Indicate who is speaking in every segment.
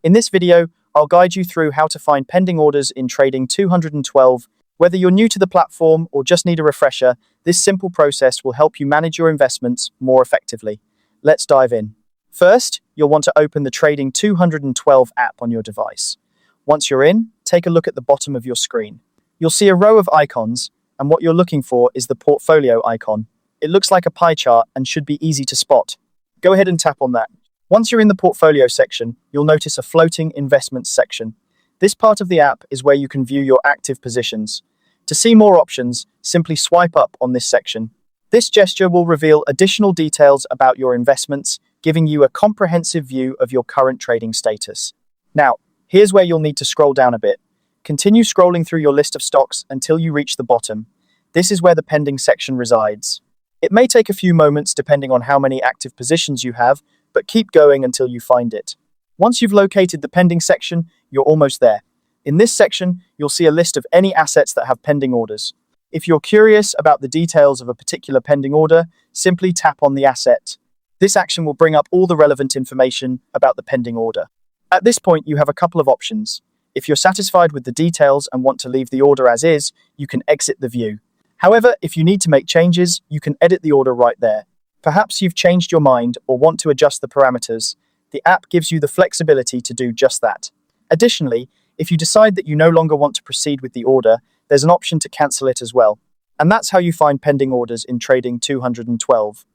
Speaker 1: In this video, I'll guide you through how to find pending orders in Trading 212. Whether you're new to the platform or just need a refresher, this simple process will help you manage your investments more effectively. Let's dive in. First, you'll want to open the Trading 212 app on your device. Once you're in, take a look at the bottom of your screen. You'll see a row of icons, and what you're looking for is the portfolio icon. It looks like a pie chart and should be easy to spot. Go ahead and tap on that. Once you're in the portfolio section, you'll notice a floating investments section. This part of the app is where you can view your active positions. To see more options, simply swipe up on this section. This gesture will reveal additional details about your investments, giving you a comprehensive view of your current trading status. Now, here's where you'll need to scroll down a bit. Continue scrolling through your list of stocks until you reach the bottom. This is where the pending section resides. It may take a few moments depending on how many active positions you have, but keep going until you find it. Once you've located the pending section, you're almost there. In this section, you'll see a list of any assets that have pending orders. If you're curious about the details of a particular pending order, simply tap on the asset. This action will bring up all the relevant information about the pending order. At this point, you have a couple of options. If you're satisfied with the details and want to leave the order as is, you can exit the view. However, if you need to make changes, you can edit the order right there. Perhaps you've changed your mind or want to adjust the parameters. The app gives you the flexibility to do just that. Additionally, if you decide that you no longer want to proceed with the order, there's an option to cancel it as well. And that's how you find pending orders in Trading 212.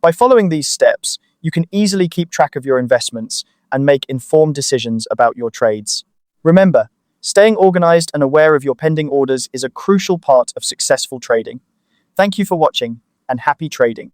Speaker 1: By following these steps, you can easily keep track of your investments and make informed decisions about your trades. Remember, staying organized and aware of your pending orders is a crucial part of successful trading. Thank you for watching, and happy trading.